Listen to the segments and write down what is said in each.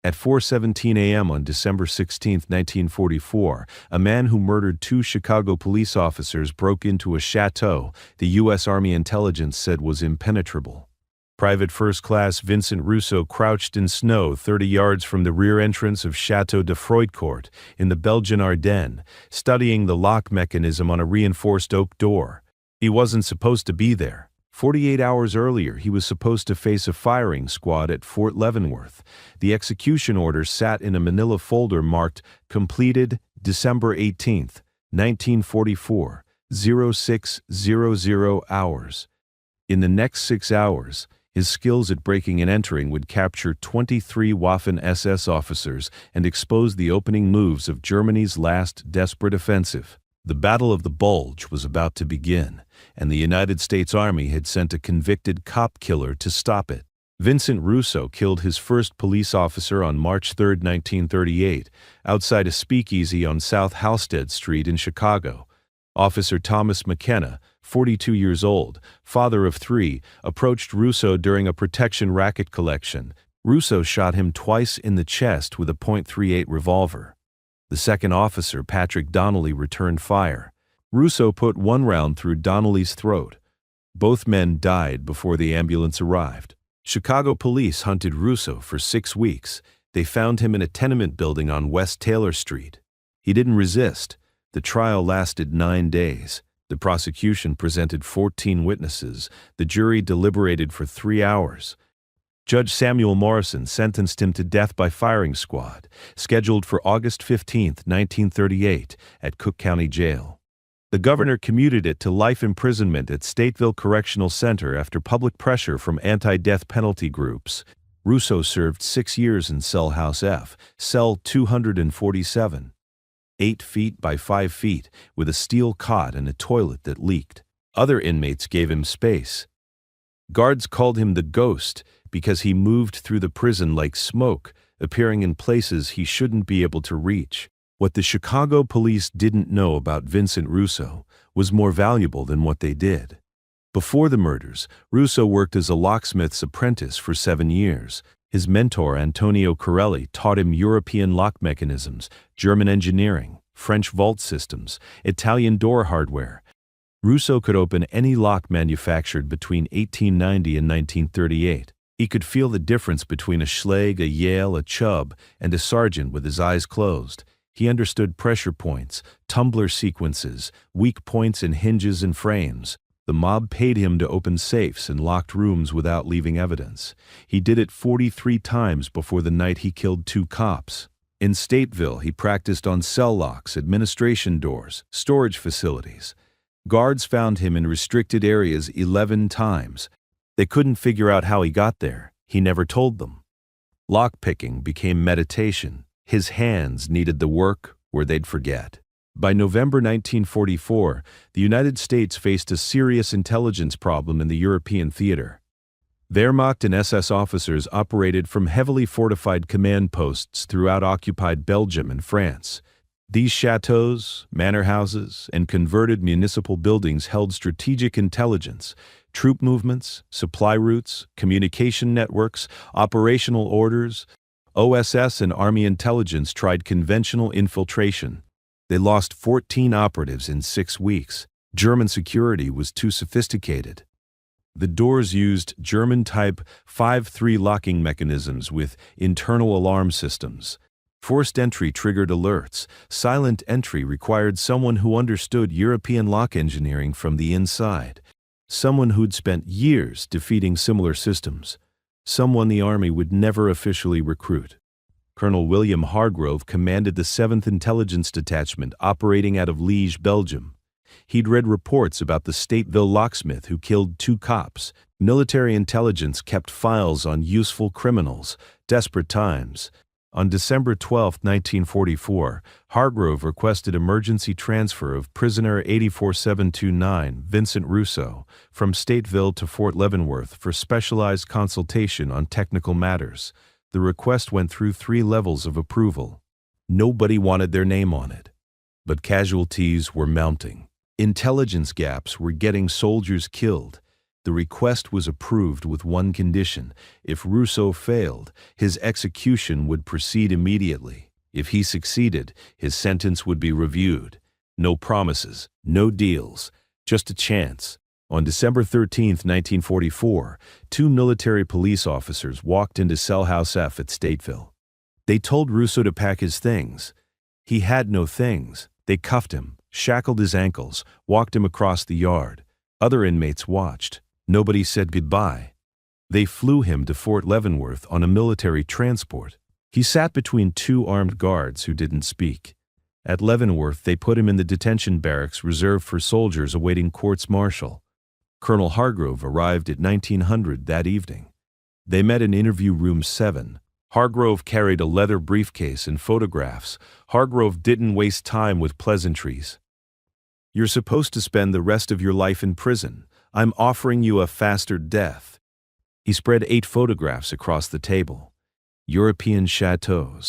At 4:17 a.m. on December 16, 1944, a man who murdered two Chicago police officers broke into a chateau the U.S. Army intelligence said was impenetrable. Private First Class Vincent Russo crouched in snow 30 yards from the rear entrance of Château de Froidcourt in the Belgian Ardennes, studying the lock mechanism on a reinforced oak door. He wasn't supposed to be there. 48 hours earlier, he was supposed to face a firing squad at Fort Leavenworth. The execution order sat in a manila folder marked "Completed December 18, 1944, 0600 hours." In the next 6 hours, his skills at breaking and entering would capture 23 Waffen-SS officers and expose the opening moves of Germany's last desperate offensive. The Battle of the Bulge was about to begin, and the United States Army had sent a convicted cop killer to stop it. Vincent Russo killed his first police officer on March 3, 1938, outside a speakeasy on South Halsted Street in Chicago. Officer Thomas McKenna, 42 years old, father of three, approached Russo during a protection racket collection. Russo shot him twice in the chest with a .38 revolver. The second officer, Patrick Donnelly, returned fire. Russo put one round through Donnelly's throat. Both men died before the ambulance arrived. Chicago police hunted Russo for 6 weeks. They found him in a tenement building on West Taylor Street. He didn't resist. The trial lasted 9 days. The prosecution presented 14 witnesses. The jury deliberated for 3 hours. Judge Samuel Morrison sentenced him to death by firing squad, scheduled for August 15, 1938, at Cook County Jail. The governor commuted it to life imprisonment at Stateville Correctional Center after public pressure from anti-death penalty groups. Russo served 6 years in Cell House F, cell 247. 8 feet by 5 feet, with a steel cot and a toilet that leaked. Other inmates gave him space. Guards called him the Ghost because he moved through the prison like smoke, appearing in places he shouldn't be able to reach. What the Chicago police didn't know about Vincent Russo was more valuable than what they did. Before the murders, Russo worked as a locksmith's apprentice for 7 years. His mentor, Antonio Corelli, taught him European lock mechanisms, German engineering, French vault systems, Italian door hardware. Russo could open any lock manufactured between 1890 and 1938. He could feel the difference between a Schlage, a Yale, a Chubb, and a Sargent with his eyes closed. He understood pressure points, tumbler sequences, weak points in hinges and frames. The mob paid him to open safes and locked rooms without leaving evidence. He did it 43 times before the night he killed 2 cops. In Stateville, he practiced on cell locks, administration doors, storage facilities. Guards found him in restricted areas 11 times. They couldn't figure out how he got there. He never told them. Lockpicking became meditation. His hands needed the work where they'd forget. By November 1944, the United States faced a serious intelligence problem in the European theater. Wehrmacht and SS officers operated from heavily fortified command posts throughout occupied Belgium and France. These chateaus, manor houses, and converted municipal buildings held strategic intelligence, troop movements, supply routes, communication networks, operational orders. OSS and Army intelligence tried conventional infiltration. They lost 14 operatives in 6 weeks. German security was too sophisticated. The doors used German-type 5-3 locking mechanisms with internal alarm systems. Forced entry triggered alerts. Silent entry required someone who understood European lock engineering from the inside. Someone who'd spent years defeating similar systems. Someone the Army would never officially recruit. Colonel William Hargrove commanded the 7th Intelligence Detachment operating out of Liège, Belgium. He'd read reports about the Stateville locksmith who killed 2 cops. Military intelligence kept files on useful criminals. Desperate times. On December 12, 1944, Hargrove requested emergency transfer of prisoner 84729, Vincent Russo, from Stateville to Fort Leavenworth for specialized consultation on technical matters. The request went through 3 levels of approval. Nobody wanted their name on it. But casualties were mounting. Intelligence gaps were getting soldiers killed. The request was approved with one condition: if Rousseau failed, his execution would proceed immediately. If he succeeded, his sentence would be reviewed. No promises, no deals, just a chance. On December 13, 1944, two military police officers walked into Cell House F at Stateville. They told Rousseau to pack his things. He had no things. They cuffed him, shackled his ankles, walked him across the yard. Other inmates watched. Nobody said goodbye. They flew him to Fort Leavenworth on a military transport. He sat between two armed guards who didn't speak. At Leavenworth, they put him in the detention barracks reserved for soldiers awaiting courts-martial. Colonel Hargrove arrived at 1900 that evening. They met in interview room 7. Hargrove carried a leather briefcase and photographs. Hargrove didn't waste time with pleasantries. "You're supposed to spend the rest of your life in prison. I'm offering you a faster death." He spread 8 photographs across the table. European chateaux,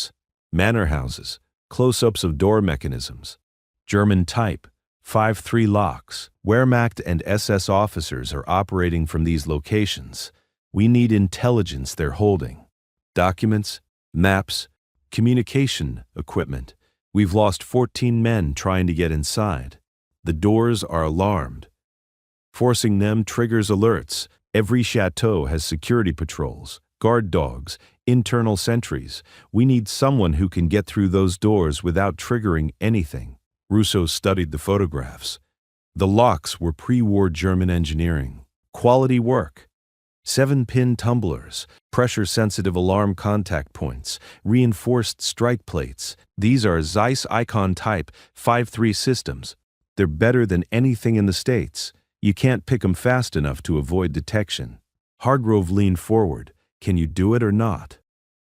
manor houses, close-ups of door mechanisms. German type, 5-3 locks. Wehrmacht and SS officers are operating from these locations. We need intelligence they're holding. Documents, maps, communication equipment. We've lost 14 men trying to get inside. The doors are alarmed. Forcing them triggers alerts. Every chateau has security patrols, guard dogs, internal sentries. We need someone who can get through those doors without triggering anything. Rousseau studied the photographs. The locks were pre-war German engineering. Quality work. 7-pin tumblers, pressure-sensitive alarm contact points, reinforced strike plates. These are Zeiss Icon Type 5-3 systems. They're better than anything in the States. You can't pick them fast enough to avoid detection. Hargrove leaned forward. "Can you do it or not?"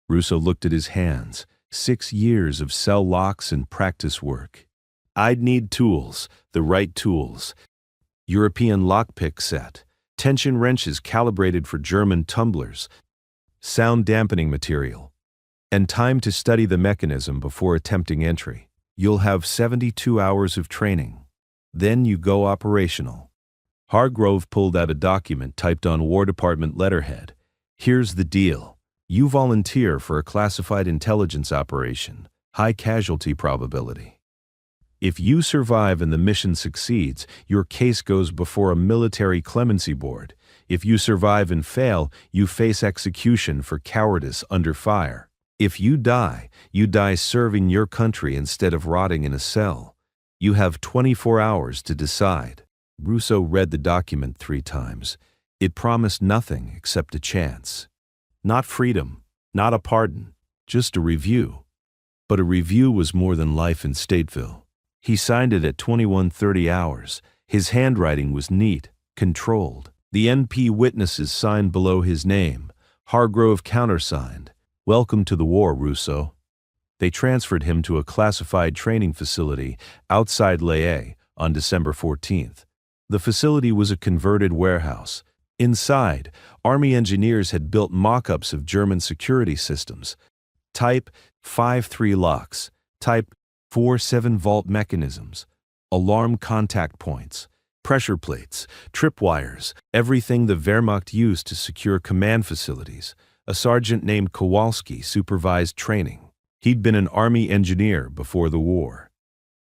Rousseau looked at his hands. 6 years of cell locks and practice work. "I'd need tools, the right tools. European lockpick set. Tension wrenches calibrated for German tumblers. Sound dampening material. And time to study the mechanism before attempting entry. You'll have 72 hours of training. Then you go operational." Hargrove pulled out a document typed on War Department letterhead. "Here's the deal. You volunteer for a classified intelligence operation, high casualty probability. If you survive and the mission succeeds, your case goes before a military clemency board. If you survive and fail, you face execution for cowardice under fire. If you die serving your country instead of rotting in a cell. You have 24 hours to decide." Rousseau read the document 3 times. It promised nothing except a chance. Not freedom, not a pardon, just a review. But a review was more than life in Stateville. He signed it at 21:30 hours. His handwriting was neat, controlled. The NP witnesses signed below his name. Hargrove countersigned. "Welcome to the war, Rousseau." They transferred him to a classified training facility outside La Haye on December 14th. The facility was a converted warehouse. Inside, Army engineers had built mock-ups of German security systems. Type 5-3 locks, Type 4-7-vault mechanisms, alarm contact points, pressure plates, tripwires, everything the Wehrmacht used to secure command facilities. A sergeant named Kowalski supervised training. He'd been an Army engineer before the war.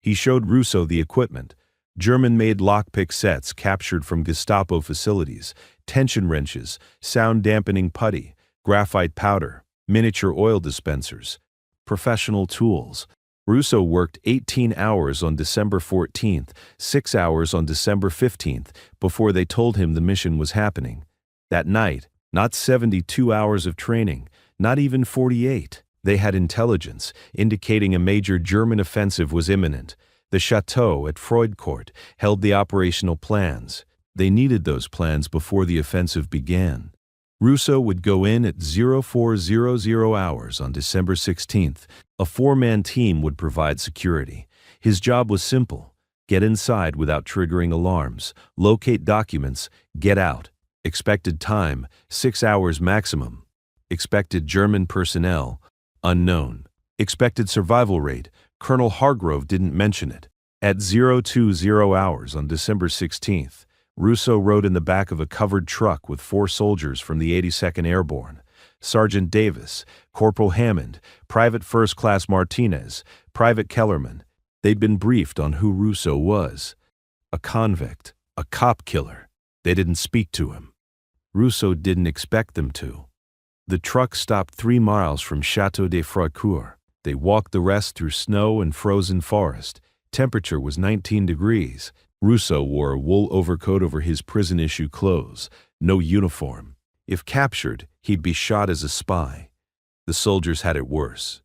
He showed Rousseau the equipment. German-made lockpick sets captured from Gestapo facilities, tension wrenches, sound-dampening putty, graphite powder, miniature oil dispensers, professional tools. Rousseau worked 18 hours on December 14th, 6 hours on December 15th, before they told him the mission was happening. That night, not 72 hours of training, not even 48. They had intelligence, indicating a major German offensive was imminent. The chateau at Freudcourt held the operational plans. They needed those plans before the offensive began. Rousseau would go in at 0400 hours on December 16th. A 4-man team would provide security. His job was simple: get inside without triggering alarms, locate documents, get out. Expected time, 6 hours maximum. Expected German personnel, unknown. Expected survival rate, Colonel Hargrove didn't mention it. At 020 hours on December 16th, Russo rode in the back of a covered truck with 4 soldiers from the 82nd Airborne: Sergeant Davis, Corporal Hammond, Private First Class Martinez, Private Kellerman. They'd been briefed on who Russo was. A convict, a cop killer. They didn't speak to him. Russo didn't expect them to. The truck stopped 3 miles from Château de Froidcourt. They walked the rest through snow and frozen forest. Temperature was 19 degrees. Russo wore a wool overcoat over his prison-issue clothes, no uniform. If captured, he'd be shot as a spy. The soldiers had it worse.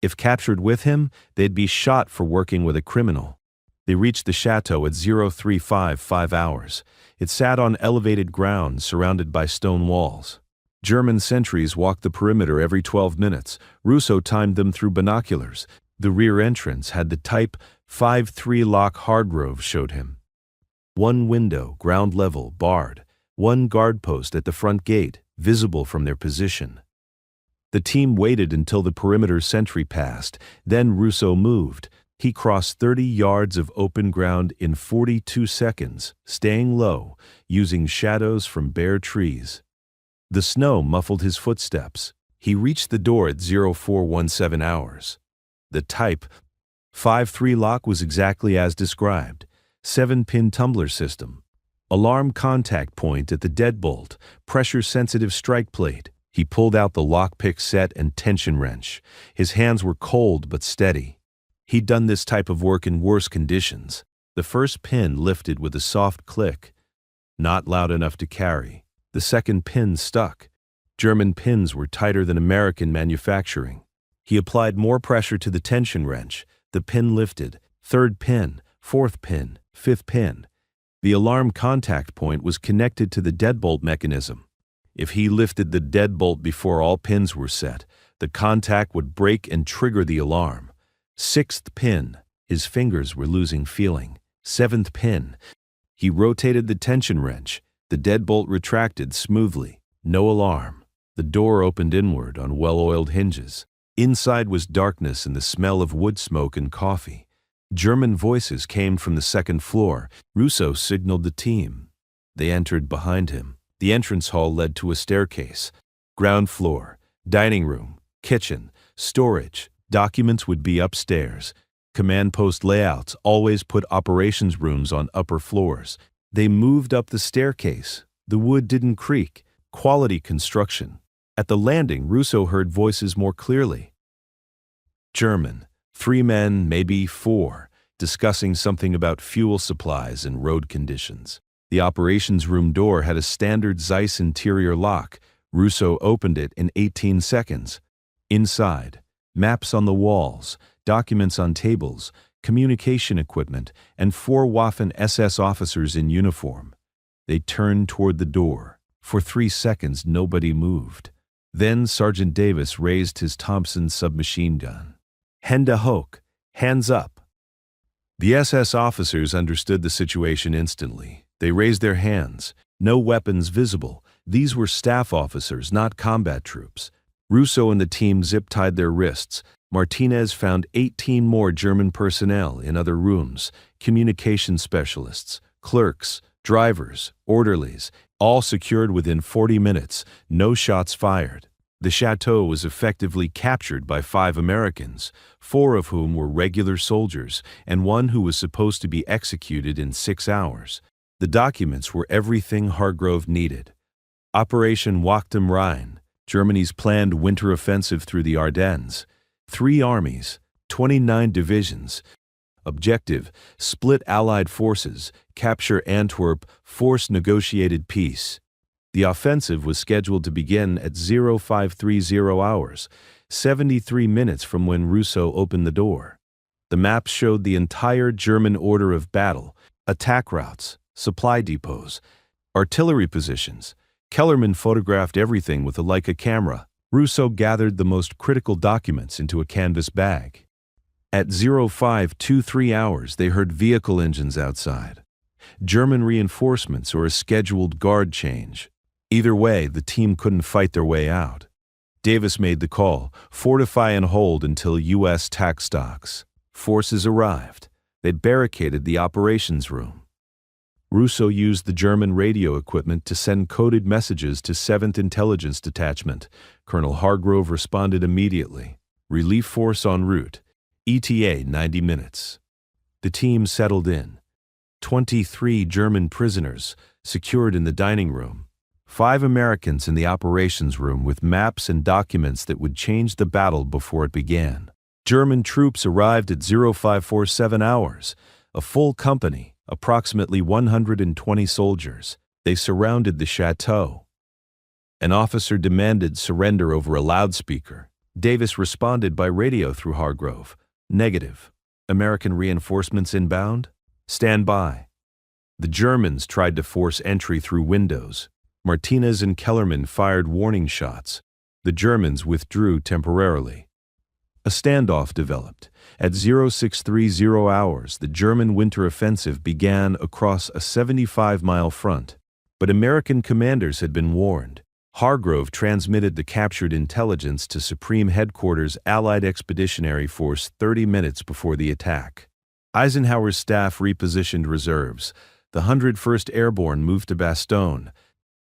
If captured with him, they'd be shot for working with a criminal. They reached the chateau at 0355 hours. It sat on elevated ground surrounded by stone walls. German sentries walked the perimeter every 12 minutes. Russo timed them through binoculars. The rear entrance had the Type 5-3 lock Hargrove showed him. 1 window, ground level, barred. 1 guard post at the front gate, visible from their position. The team waited until the perimeter sentry passed. Then Russo moved. He crossed 30 yards of open ground in 42 seconds, staying low, using shadows from bare trees. The snow muffled his footsteps. He reached the door at 0417 hours. The Type 5-3 lock was exactly as described. 7-pin tumbler system. Alarm contact point at the deadbolt, pressure-sensitive strike plate. He pulled out the lockpick set and tension wrench. His hands were cold but steady. He'd done this type of work in worse conditions. The first pin lifted with a soft click. Not loud enough to carry. The second pin stuck. German pins were tighter than American manufacturing. He applied more pressure to the tension wrench. The pin lifted. 3rd pin, 4th pin, 5th pin. The alarm contact point was connected to the deadbolt mechanism. If he lifted the deadbolt before all pins were set, the contact would break and trigger the alarm. 6th pin. His fingers were losing feeling. 7th pin. He rotated the tension wrench. The deadbolt retracted smoothly. No alarm. The door opened inward on well-oiled hinges. Inside was darkness and the smell of wood smoke and coffee. German voices came from the 2nd floor. Russo signaled the team. They entered behind him. The entrance hall led to a staircase. Ground floor, dining room, kitchen, storage. Documents would be upstairs. Command post layouts always put operations rooms on upper floors. They moved up the staircase. The wood didn't creak. Quality construction. At the landing, Russo heard voices more clearly. German. 3 men, maybe 4, discussing something about fuel supplies and road conditions. The operations room door had a standard Zeiss interior lock. Russo opened it in 18 seconds. Inside, maps on the walls, documents on tables, communication equipment, and 4 Waffen SS officers in uniform. They turned toward the door. For 3 seconds, nobody moved. Then Sergeant Davis raised his Thompson submachine gun. Hände hoch, hands up. The SS officers understood the situation instantly. They raised their hands. No weapons visible. These were staff officers, not combat troops. Russo and the team zip-tied their wrists. Martinez found 18 more German personnel in other rooms, communication specialists, clerks, drivers, orderlies, all secured within 40 minutes, no shots fired. The chateau was effectively captured by 5 Americans, 4 of whom were regular soldiers, and 1 who was supposed to be executed in 6 hours. The documents were everything Hargrove needed. Operation Wacht am Rhein, Germany's planned winter offensive through the Ardennes. 3 armies, 29 divisions. Objective: split Allied forces, capture Antwerp, force negotiated peace. The offensive was scheduled to begin at 0530 hours, 73 minutes from when Russo opened the door. The maps showed the entire German order of battle, attack routes, supply depots, artillery positions. Kellerman photographed everything with a Leica camera. Russo gathered the most critical documents into a canvas bag. At 0523 hours, they heard vehicle engines outside. German reinforcements or a scheduled guard change. Either way, the team couldn't fight their way out. Davis made the call: fortify and hold until U.S. tac stocks. Forces arrived. They barricaded the operations room. Russo used the German radio equipment to send coded messages to 7th Intelligence Detachment. Colonel Hargrove responded immediately. Relief force en route. ETA 90 minutes. The team settled in. 23 German prisoners secured in the dining room. 5 Americans in the operations room with maps and documents that would change the battle before it began. German troops arrived at 0547 hours, a full company, approximately 120 soldiers. They surrounded the chateau. An officer demanded surrender over a loudspeaker. Davis responded by radio through Hargrove. Negative. American reinforcements inbound? Stand by. The Germans tried to force entry through windows. Martinez and Kellerman fired warning shots. The Germans withdrew temporarily. A standoff developed. At 0630 hours, the German winter offensive began across a 75-mile front. But American commanders had been warned. Hargrove transmitted the captured intelligence to Supreme Headquarters Allied Expeditionary Force 30 minutes before the attack. Eisenhower's staff repositioned reserves. The 101st Airborne moved to Bastogne.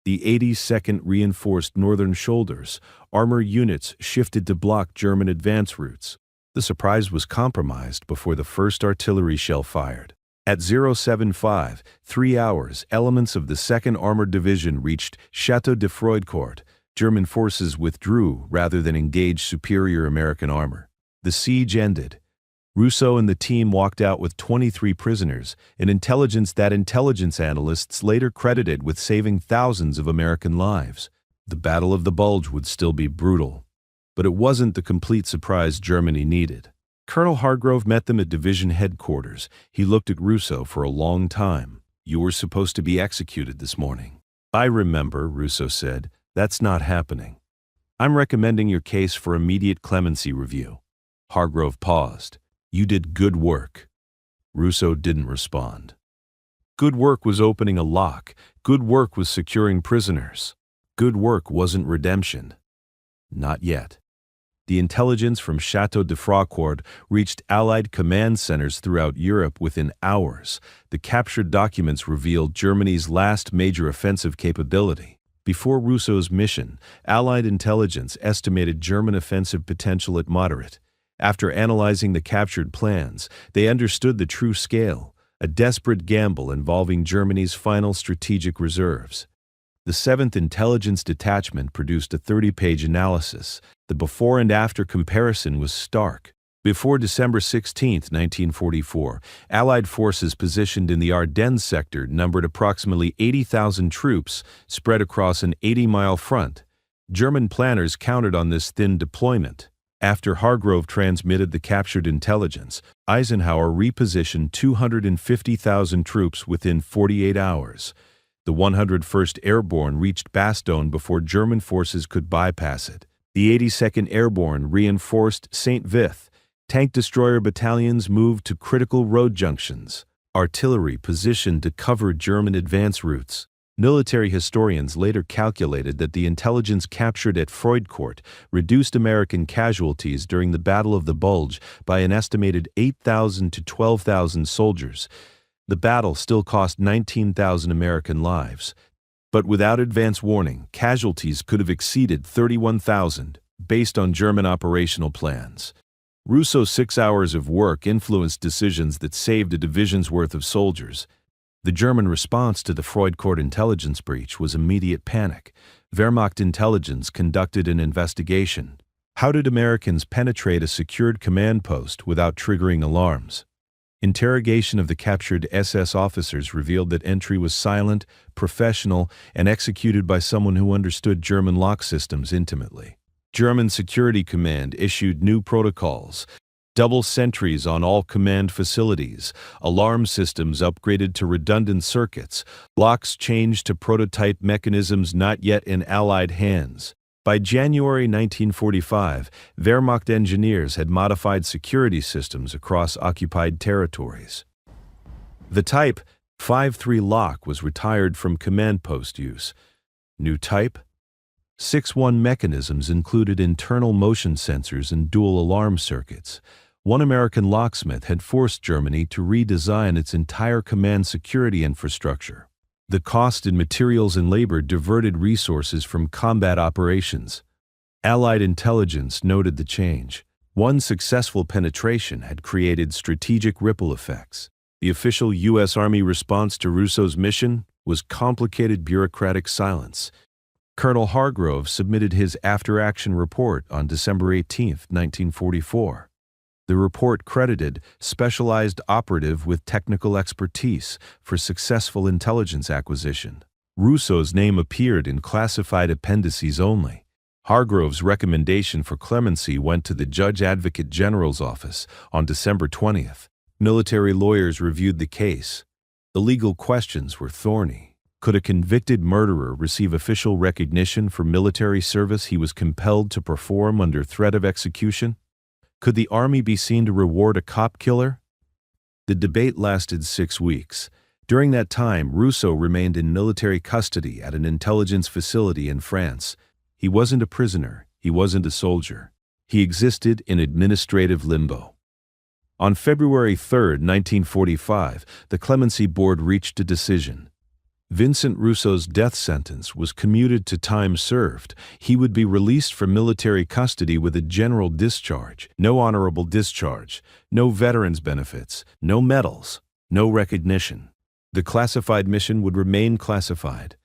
The 82nd reinforced northern shoulders. Armor units shifted to block German advance routes. The surprise was compromised before the first artillery shell fired. At 075, 3 hours, elements of the 2nd Armored Division reached Château de Froidcourt. German forces withdrew rather than engage superior American armor. The siege ended. Russo and the team walked out with 23 prisoners, an intelligence that intelligence analysts later credited with saving thousands of American lives. The Battle of the Bulge would still be brutal, but it wasn't the complete surprise Germany needed. Colonel Hargrove met them at division headquarters. He looked at Russo for a long time. "You were supposed to be executed this morning." "I remember," Russo said. "That's not happening. I'm recommending your case for immediate clemency review." Hargrove paused. "You did good work." Russo didn't respond. Good work was opening a lock. Good work was securing prisoners. Good work wasn't redemption. Not yet. The intelligence from Château de Froidcourt reached Allied command centers throughout Europe within hours. The captured documents revealed Germany's last major offensive capability. Before Russo's mission, Allied intelligence estimated German offensive potential at moderate. After analyzing the captured plans, they understood the true scale, a desperate gamble involving Germany's final strategic reserves. The 7th Intelligence Detachment produced a 30-page analysis. The before and after comparison was stark. Before December 16, 1944, Allied forces positioned in the Ardennes sector numbered approximately 80,000 troops spread across an 80-mile front. German planners counted on this thin deployment. After Hargrove transmitted the captured intelligence, Eisenhower repositioned 250,000 troops within 48 hours. The 101st Airborne reached Bastogne before German forces could bypass it. The 82nd Airborne reinforced Saint-Vith. Tank destroyer battalions moved to critical road junctions. Artillery positioned to cover German advance routes. Military historians later calculated that the intelligence captured at Froidcourt reduced American casualties during the Battle of the Bulge by an estimated 8,000 to 12,000 soldiers. The battle still cost 19,000 American lives. But without advance warning, casualties could have exceeded 31,000, based on German operational plans. Russo's 6 hours of work influenced decisions that saved a division's worth of soldiers. The German response to the Froidcourt intelligence breach was immediate panic. Wehrmacht intelligence conducted an investigation. How did Americans penetrate a secured command post without triggering alarms? Interrogation of the captured SS officers revealed that entry was silent, professional, and executed by someone who understood German lock systems intimately. German Security Command issued new protocols. Double sentries on all command facilities, alarm systems upgraded to redundant circuits, locks changed to prototype mechanisms not yet in Allied hands. By January 1945, Wehrmacht engineers had modified security systems across occupied territories. The Type 5-3 lock was retired from command post use. New type? 6-1 mechanisms included internal motion sensors and dual alarm circuits. One American locksmith had forced Germany to redesign its entire command security infrastructure. The cost in materials and labor diverted resources from combat operations. Allied intelligence noted the change. One successful penetration had created strategic ripple effects. The official U.S. Army response to Rousseau's mission was complicated bureaucratic silence. Colonel Hargrove submitted his after-action report on December 18, 1944. The report credited specialized operative with technical expertise for successful intelligence acquisition. Rousseau's name appeared in classified appendices only. Hargrove's recommendation for clemency went to the Judge Advocate General's office on December 20th. Military lawyers reviewed the case. The legal questions were thorny. Could a convicted murderer receive official recognition for military service he was compelled to perform under threat of execution? Could the Army be seen to reward a cop killer? The debate lasted 6 weeks. During that time, Rousseau remained in military custody at an intelligence facility in France. He wasn't a prisoner. He wasn't a soldier. He existed in administrative limbo. On February 3, 1945, the Clemency Board reached a decision. Vincent Rousseau's death sentence was commuted to time served. He would be released from military custody with a general discharge, no honorable discharge, no veterans' benefits, no medals, no recognition. The classified mission would remain classified.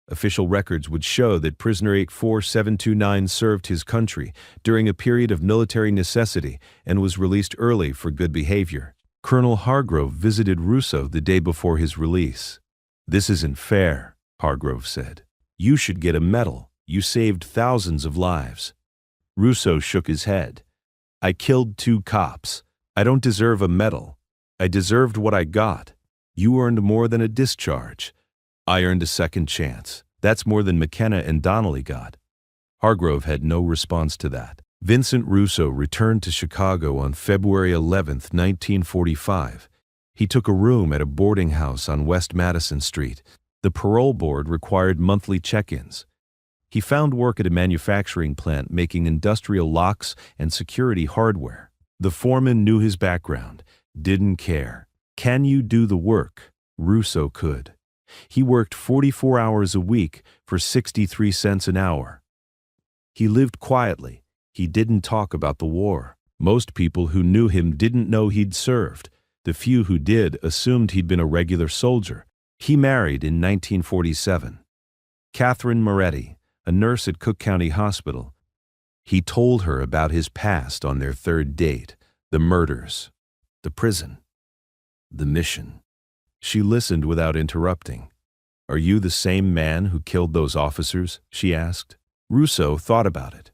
Official records would show that prisoner 84729 served his country during a period of military necessity and was released early for good behavior. Colonel Hargrove visited Rousseau the day before his release. "This isn't fair," Hargrove said. "You should get a medal. You saved thousands of lives." Rousseau shook his head. "I killed 2 cops. I don't deserve a medal. I deserved what I got. You earned more than a discharge. I earned a second chance. That's more than McKenna and Donnelly got." Hargrove had no response to that. Vincent Rousseau returned to Chicago on February 11, 1945. He took a room at a boarding house on West Madison Street. The parole board required monthly check-ins. He found work at a manufacturing plant making industrial locks and security hardware. The foreman knew his background, didn't care. Can you do the work? Rousseau could. He worked 44 hours a week for 63 cents an hour. He lived quietly. He didn't talk about the war. Most people who knew him didn't know he'd served. The few who did assumed he'd been a regular soldier. He married in 1947. Catherine Moretti, a nurse at Cook County Hospital. He told her about his past on their third date, the murders, the prison, the mission. She listened without interrupting. "Are you the same man who killed those officers?" she asked. Rousseau thought about it.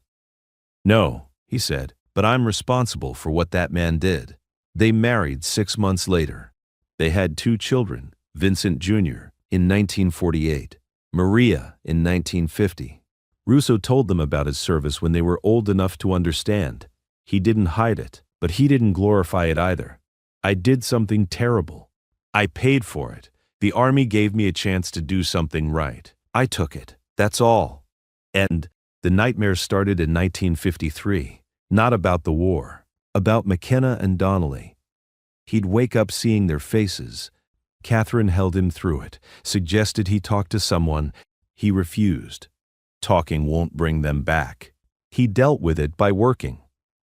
"No," he said, "but I'm responsible for what that man did." They married 6 months later. They had 2 children, Vincent Jr. in 1948, Maria in 1950. Rousseau told them about his service when they were old enough to understand. He didn't hide it, but he didn't glorify it either. "I did something terrible. I paid for it. The Army gave me a chance to do something right. I took it. That's all." And the nightmare started in 1953, not about the war. About McKenna and Donnelly. He'd wake up seeing their faces. Catherine held him through it, suggested he talk to someone. He refused. Talking won't bring them back. He dealt with it by working.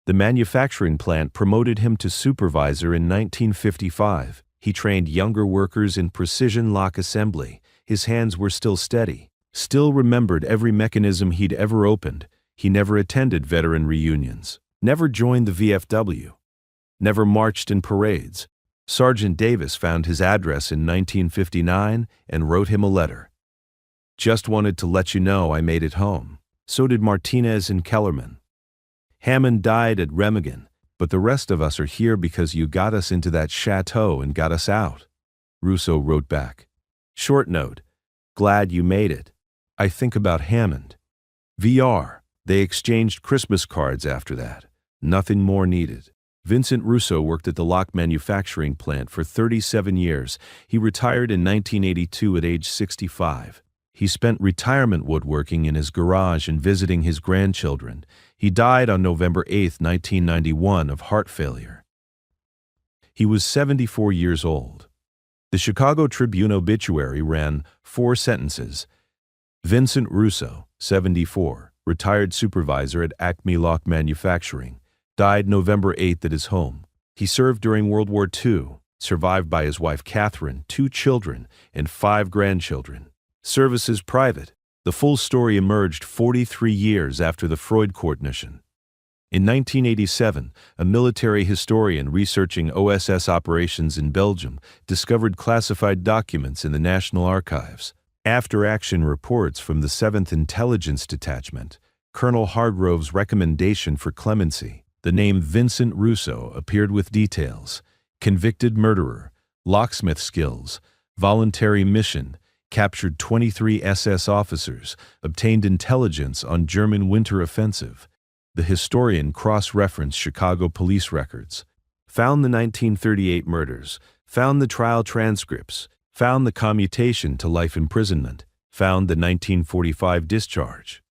The manufacturing plant promoted him to supervisor in 1955. He trained younger workers in precision lock assembly. His hands were still steady, still remembered every mechanism he'd ever opened. He never attended veteran reunions. Never joined the VFW. Never marched in parades. Sergeant Davis found his address in 1959 and wrote him a letter. "Just wanted to let you know I made it home." So did Martinez and Kellerman. "Hammond died at Remagen, but the rest of us are here because you got us into that chateau and got us out." Rousseau wrote back. Short note, "Glad you made it. I think about Hammond." VR. They exchanged Christmas cards after that. Nothing more needed. Vincent Rousseau worked at the lock manufacturing plant for 37 years. He retired in 1982 at age 65. He spent retirement woodworking in his garage and visiting his grandchildren. He died on November 8, 1991, of heart failure. He was 74 years old. The Chicago Tribune obituary ran 4 sentences. Vincent Russo, 74, retired supervisor at Acme Lock Manufacturing, died November 8 at his home. He served during World War II, survived by his wife Catherine, 2 children, and 5 grandchildren. Services private. The full story emerged 43 years after the Freud Court mission. In 1987, a military historian researching OSS operations in Belgium discovered classified documents in the National Archives. After-action reports from the 7th Intelligence Detachment, Colonel Hargrove's recommendation for clemency. The name Vincent Russo appeared with details: convicted murderer, locksmith skills, voluntary mission, captured 23 SS officers, obtained intelligence on German winter offensive. The historian cross-referenced Chicago police records, found the 1938 murders, found the trial transcripts, found the commutation to life imprisonment, found the 1945 discharge.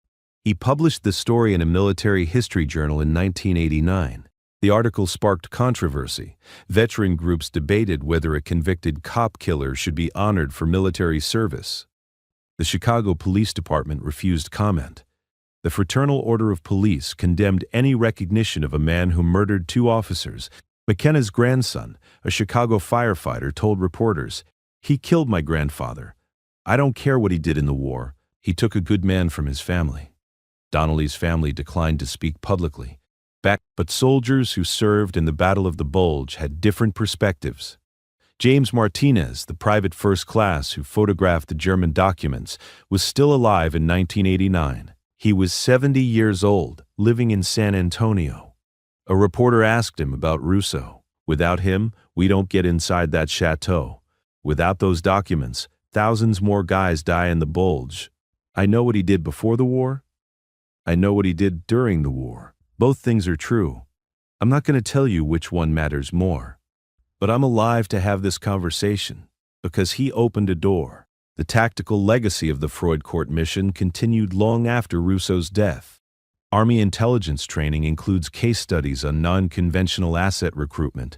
He published the story in a military history journal in 1989. The article sparked controversy. Veteran groups debated whether a convicted cop killer should be honored for military service. The Chicago Police Department refused comment. The Fraternal Order of Police condemned any recognition of a man who murdered 2 officers. McKenna's grandson, a Chicago firefighter, told reporters, "He killed my grandfather. I don't care what he did in the war. He took a good man from his family." Donnelly's family declined to speak publicly. But soldiers who served in the Battle of the Bulge had different perspectives. James Martinez, the private first class who photographed the German documents, was still alive in 1989. He was 70 years old, living in San Antonio. A reporter asked him about Russo. "Without him, we don't get inside that chateau. Without those documents, thousands more guys die in the Bulge. I know what he did before the war. I know what he did during the war. Both things are true. I'm not going to tell you which one matters more. But I'm alive to have this conversation, because he opened a door." The tactical legacy of the Freud Court mission continued long after Russo's death. Army intelligence training includes case studies on non-conventional asset recruitment.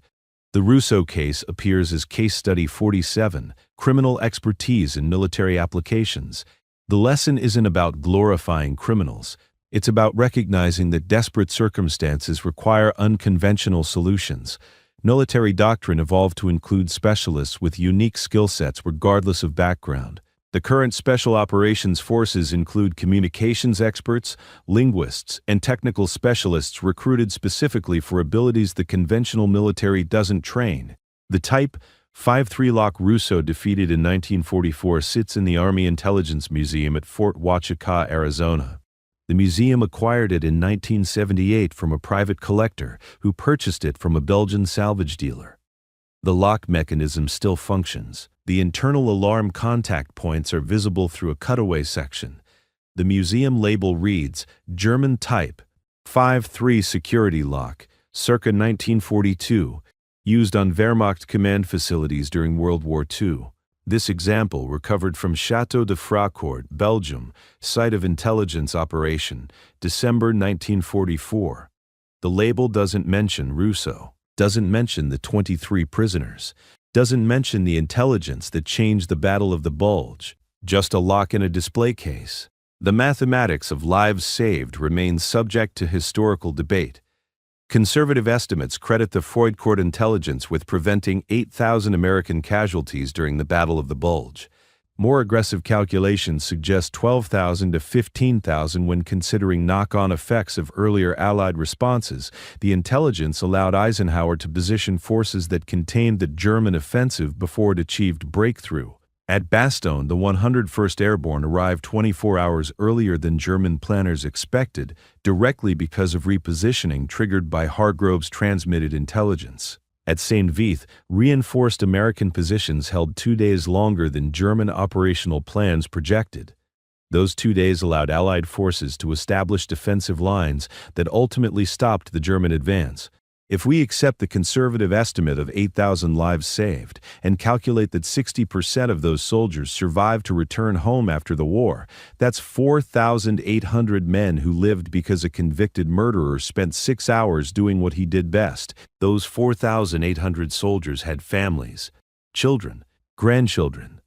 The Russo case appears as Case Study 47, Criminal Expertise in Military Applications. The lesson isn't about glorifying criminals. It's about recognizing that desperate circumstances require unconventional solutions. Military doctrine evolved to include specialists with unique skill sets regardless of background. The current Special Operations Forces include communications experts, linguists, and technical specialists recruited specifically for abilities the conventional military doesn't train. The Type 53 Lock Russo defeated in 1944 sits in the Army Intelligence Museum at Fort Huachuca, Arizona. The museum acquired it in 1978 from a private collector who purchased it from a Belgian salvage dealer. The lock mechanism still functions. The internal alarm contact points are visible through a cutaway section. The museum label reads, "German Type 53 Security Lock, circa 1942, used on Wehrmacht command facilities during World War II. This example recovered from Château de Fracourt, Belgium, site of intelligence operation, December 1944. The label doesn't mention Russo, doesn't mention the 23 prisoners, doesn't mention the intelligence that changed the Battle of the Bulge, just a lock in a display case. The mathematics of lives saved remains subject to historical debate. Conservative estimates credit the Freud Court intelligence with preventing 8,000 American casualties during the Battle of the Bulge. More aggressive calculations suggest 12,000 to 15,000 when considering knock-on effects of earlier Allied responses. The intelligence allowed Eisenhower to position forces that contained the German offensive before it achieved breakthrough. At Bastogne, the 101st Airborne arrived 24 hours earlier than German planners expected, directly because of repositioning triggered by Hargrove's transmitted intelligence. At St. Vith, reinforced American positions held 2 days longer than German operational plans projected. Those 2 days allowed Allied forces to establish defensive lines that ultimately stopped the German advance. If we accept the conservative estimate of 8,000 lives saved and calculate that 60% of those soldiers survived to return home after the war, that's 4,800 men who lived because a convicted murderer spent 6 hours doing what he did best. Those 4,800 soldiers had families, children, grandchildren.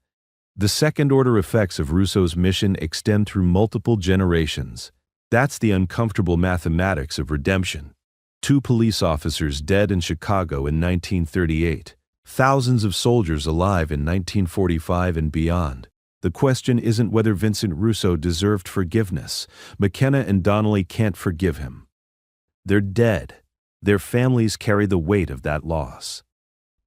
The second-order effects of Russo's mission extend through multiple generations. That's the uncomfortable mathematics of redemption. 2 police officers dead in Chicago in 1938. Thousands of soldiers alive in 1945 and beyond. The question isn't whether Vincent Russo deserved forgiveness. McKenna and Donnelly can't forgive him. They're dead. Their families carry the weight of that loss.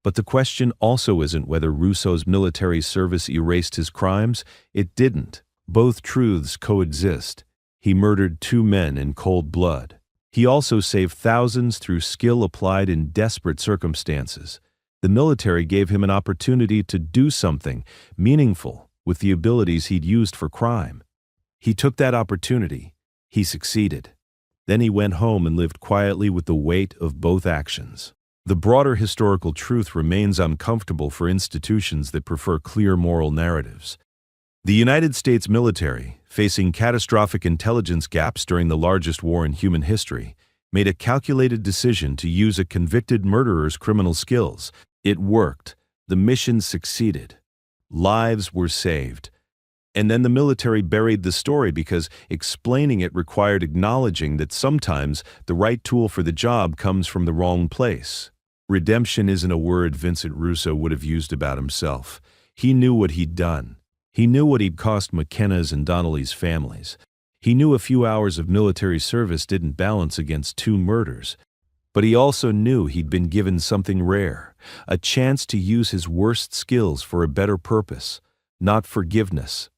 But the question also isn't whether Russo's military service erased his crimes. It didn't. Both truths coexist. He murdered 2 men in cold blood. He also saved thousands through skill applied in desperate circumstances. The military gave him an opportunity to do something meaningful with the abilities he'd used for crime. He took that opportunity. He succeeded. Then he went home and lived quietly with the weight of both actions. The broader historical truth remains uncomfortable for institutions that prefer clear moral narratives. The United States military, facing catastrophic intelligence gaps during the largest war in human history, made a calculated decision to use a convicted murderer's criminal skills. It worked. The mission succeeded. Lives were saved. And then the military buried the story because explaining it required acknowledging that sometimes the right tool for the job comes from the wrong place. Redemption isn't a word Vincent Russo would have used about himself. He knew what he'd done. He knew what he'd cost McKenna's and Donnelly's families. He knew a few hours of military service didn't balance against 2 murders. But he also knew he'd been given something rare, a chance to use his worst skills for a better purpose. Not forgiveness,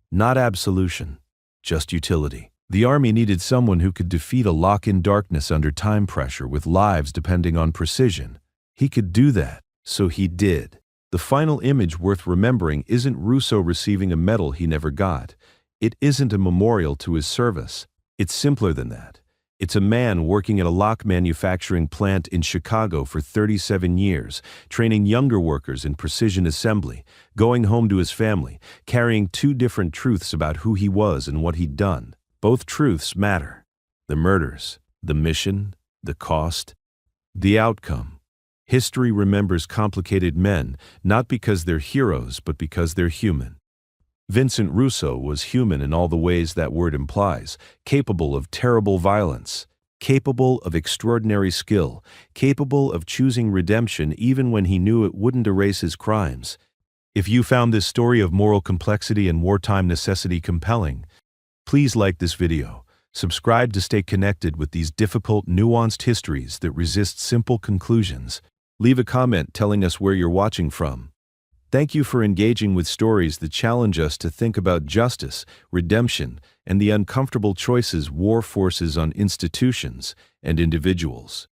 not absolution, just utility. The Army needed someone who could defeat a lock-in darkness under time pressure with lives depending on precision. He could do that, so he did. The final image worth remembering isn't Russo receiving a medal he never got. It isn't a memorial to his service. It's simpler than that. It's a man working at a lock manufacturing plant in Chicago for 37 years, training younger workers in precision assembly, going home to his family, carrying 2 different truths about who he was and what he'd done. Both truths matter. The murders, the mission, the cost, the outcome. History remembers complicated men, not because they're heroes, but because they're human. Vincent Russo was human in all the ways that word implies, capable of terrible violence, capable of extraordinary skill, capable of choosing redemption even when he knew it wouldn't erase his crimes. If you found this story of moral complexity and wartime necessity compelling, please like this video, subscribe to stay connected with these difficult, nuanced histories that resist simple conclusions. Leave a comment telling us where you're watching from. Thank you for engaging with stories that challenge us to think about justice, redemption, and the uncomfortable choices war forces on institutions and individuals.